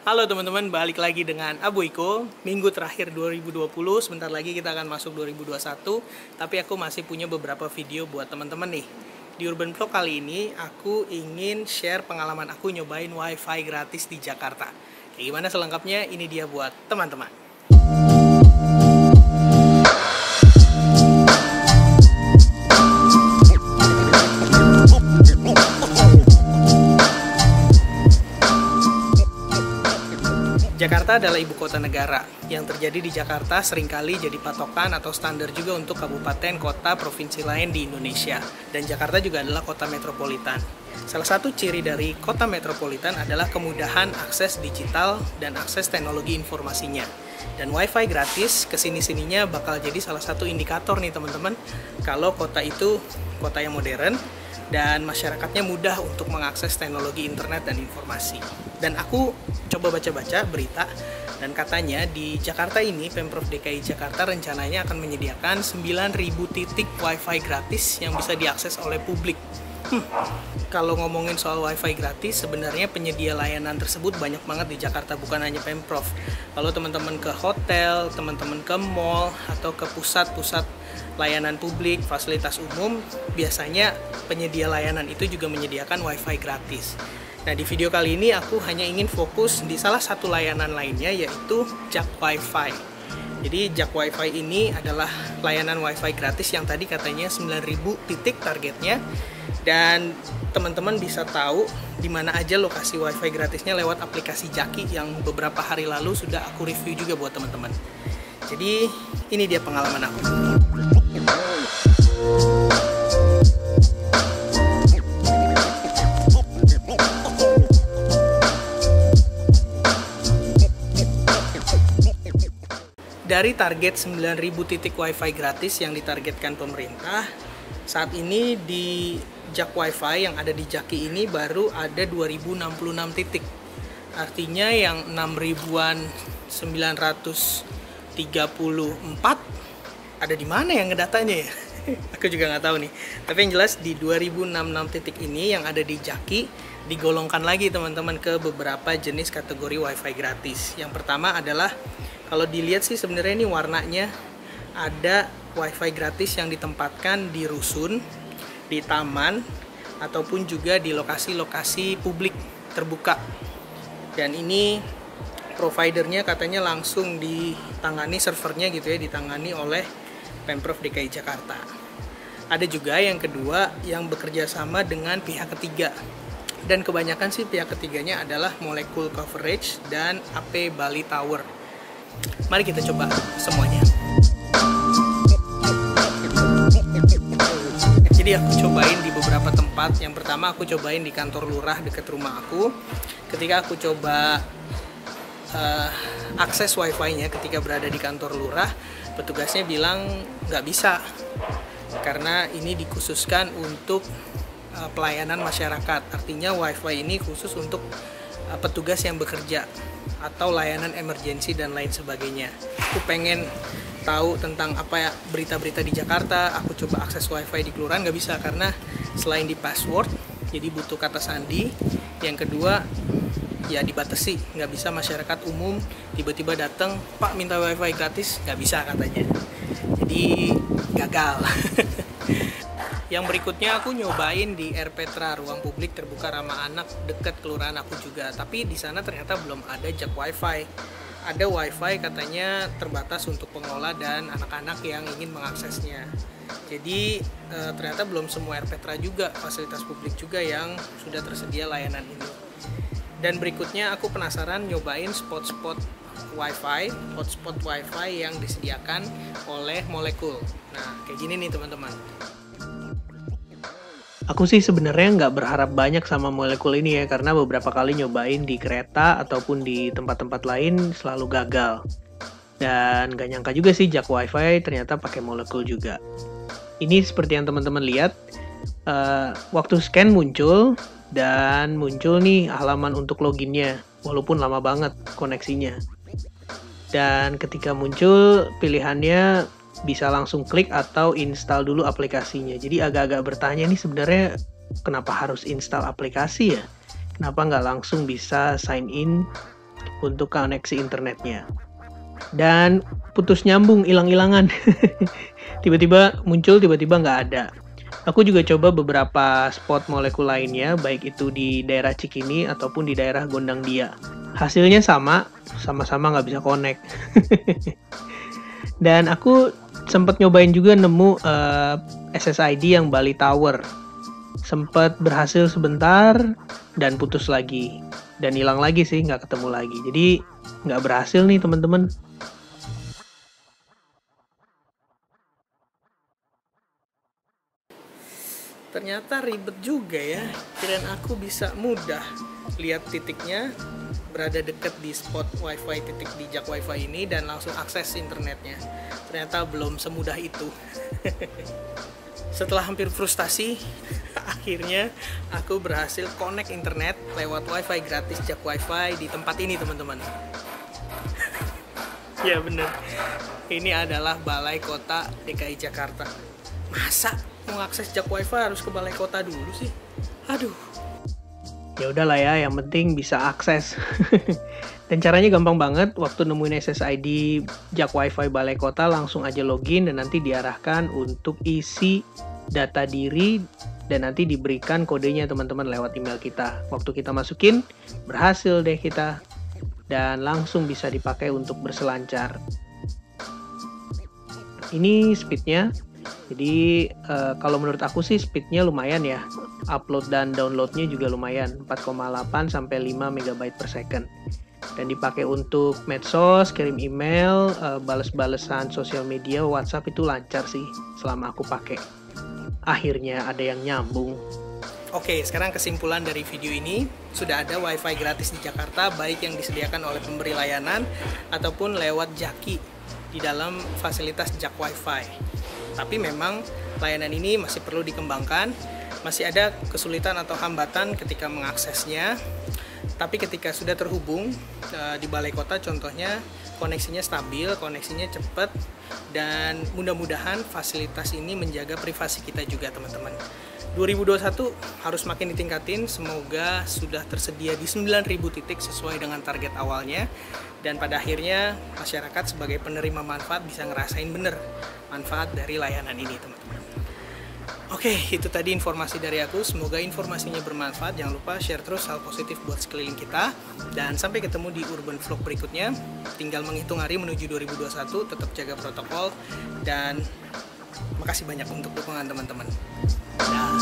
Halo teman-teman, balik lagi dengan Abu Iko. Minggu terakhir 2020, sebentar lagi kita akan masuk 2021. Tapi aku masih punya beberapa video buat teman-teman nih. Di Urban Vlog kali ini, aku ingin share pengalaman aku nyobain wifi gratis di Jakarta. Kayak gimana selengkapnya, ini dia buat teman-teman. Jakarta adalah ibu kota negara. Yang terjadi di Jakarta seringkali jadi patokan atau standar juga untuk kabupaten, kota, provinsi lain di Indonesia. Dan Jakarta juga adalah kota metropolitan. Salah satu ciri dari kota metropolitan adalah kemudahan akses digital dan akses teknologi informasinya. Dan wifi gratis kesini-sininya bakal jadi salah satu indikator nih teman-teman, kalau kota itu kota yang modern dan masyarakatnya mudah untuk mengakses teknologi internet dan informasi. Dan aku coba baca-baca berita, dan katanya di Jakarta ini Pemprov DKI Jakarta rencananya akan menyediakan 9.000 titik wifi gratis yang bisa diakses oleh publik. Kalau ngomongin soal wifi gratis, sebenarnya penyedia layanan tersebut banyak banget di Jakarta, bukan hanya Pemprov. Kalau teman-teman ke hotel, teman-teman ke mall, atau ke pusat-pusat layanan publik, fasilitas umum, biasanya penyedia layanan itu juga menyediakan wifi gratis. Nah, di video kali ini aku hanya ingin fokus di salah satu layanan lainnya, yaitu Jak Wifi. Jadi Jak Wifi ini adalah layanan wifi gratis yang tadi katanya 9.000 titik targetnya. Dan teman-teman bisa tahu di mana aja lokasi wifi gratisnya lewat aplikasi Jaki yang beberapa hari lalu sudah aku review juga buat teman-teman. Jadi ini dia pengalaman aku. Dari target 9.000 titik wifi gratis yang ditargetkan pemerintah, saat ini di Jak Wifi yang ada di Jaki ini baru ada 2066 titik. Artinya yang 6.934 ada di mana yang ngedatanya ya? Aku juga nggak tahu nih. Tapi yang jelas di 2066 titik ini yang ada di Jaki digolongkan lagi teman-teman ke beberapa jenis kategori wifi gratis. Yang pertama adalah, kalau dilihat sih sebenarnya ini warnanya, ada wifi gratis yang ditempatkan di rusun, di taman, ataupun juga di lokasi-lokasi publik terbuka. Dan ini providernya katanya langsung ditangani, servernya gitu ya, ditangani oleh Pemprov DKI Jakarta. Ada juga yang kedua yang bekerja sama dengan pihak ketiga. Dan kebanyakan sih pihak ketiganya adalah Molecule Coverage dan AP Bali Tower. Mari kita coba semuanya. Jadi aku cobain di beberapa tempat. Yang pertama aku cobain di kantor lurah dekat rumah aku. Ketika aku coba akses wifi-nya ketika berada di kantor lurah, petugasnya bilang nggak bisa, karena ini dikhususkan untuk pelayanan masyarakat. Artinya wifi ini khusus untuk petugas yang bekerja atau layanan emergensi dan lain sebagainya. Aku pengen tahu tentang apa ya berita-berita di Jakarta, aku coba akses wifi di kelurahan, nggak bisa karena selain di password, jadi butuh kata sandi. Yang kedua ya dibatasi, nggak bisa masyarakat umum tiba-tiba datang, Pak minta wifi gratis, nggak bisa katanya. Jadi gagal. Yang berikutnya aku nyobain di R Petra, ruang publik terbuka ramah anak dekat kelurahan aku juga. Tapi di sana ternyata belum ada Jak Wifi. Ada wifi katanya terbatas untuk pengelola dan anak-anak yang ingin mengaksesnya. Jadi ternyata belum semua R Petra juga, fasilitas publik juga yang sudah tersedia layanan ini. Dan berikutnya aku penasaran nyobain spot-spot wifi, hotspot wifi yang disediakan oleh Molecule. Nah kayak gini nih teman-teman. Aku sih sebenarnya nggak berharap banyak sama Molecule ini ya, karena beberapa kali nyobain di kereta ataupun di tempat-tempat lain selalu gagal. Dan nggak nyangka juga sih Jak Wifi ternyata pakai Molecule juga. Ini seperti yang teman-teman lihat, waktu scan muncul, dan muncul nih halaman untuk loginnya, walaupun lama banget koneksinya. Dan ketika muncul pilihannya bisa langsung klik atau install dulu aplikasinya. Jadi agak-agak bertanya nih sebenarnya kenapa harus install aplikasi ya? Kenapa nggak langsung bisa sign in untuk koneksi internetnya. Dan putus nyambung, hilang-hilangan. Tiba-tiba muncul, tiba-tiba nggak ada. Aku juga coba beberapa spot molekul lainnya, baik itu di daerah Cikini ataupun di daerah Gondang Dia. Hasilnya sama-sama nggak bisa connect. Dan aku sempat nyobain juga nemu SSID yang Bali Tower. Sempat berhasil sebentar dan putus lagi. Dan hilang lagi sih, nggak ketemu lagi. Jadi nggak berhasil nih teman-teman. Ternyata ribet juga ya. Kirain aku bisa mudah lihat titiknya berada dekat di spot wifi, titik di jak wifi ini, dan langsung akses internetnya. Ternyata belum semudah itu. Setelah hampir frustasi, akhirnya aku berhasil connect internet lewat wifi gratis jak wifi di tempat ini teman-teman. Ya bener, ini adalah Balai Kota DKI Jakarta. Masa mau akses jak wifi harus ke balai kota dulu sih? Aduh. Ya udahlah ya, yang penting bisa akses. Dan caranya gampang banget. Waktu nemuin SSID jak wifi balai kota, langsung aja login dan nanti diarahkan untuk isi data diri dan nanti diberikan kodenya teman-teman lewat email kita. Waktu kita masukin, berhasil deh kita dan langsung bisa dipakai untuk berselancar. Ini speednya. Jadi kalau menurut aku sih speednya lumayan ya. Upload dan downloadnya juga lumayan, 4,8 sampai 5 MB per second. Dan dipakai untuk medsos, kirim email, bales-balesan sosial media, WhatsApp itu lancar sih selama aku pakai. Akhirnya ada yang nyambung. Oke, sekarang kesimpulan dari video ini, sudah ada wifi gratis di Jakarta, baik yang disediakan oleh pemberi layanan ataupun lewat Jaki di dalam fasilitas jak wifi. Tapi memang layanan ini masih perlu dikembangkan, masih ada kesulitan atau hambatan ketika mengaksesnya. Tapi ketika sudah terhubung di balai kota contohnya, koneksinya stabil, koneksinya cepat, dan mudah-mudahan fasilitas ini menjaga privasi kita juga teman-teman. 2021 harus makin ditingkatin, semoga sudah tersedia di 9.000 titik sesuai dengan target awalnya, dan pada akhirnya masyarakat sebagai penerima manfaat bisa ngerasain bener manfaat dari layanan ini teman-teman. Oke, itu tadi informasi dari aku, semoga informasinya bermanfaat. Jangan lupa share terus hal positif buat sekeliling kita, dan sampai ketemu di Urban Vlog berikutnya. Tinggal menghitung hari menuju 2021, tetap jaga protokol, dan makasih banyak untuk dukungan teman-teman. Dah.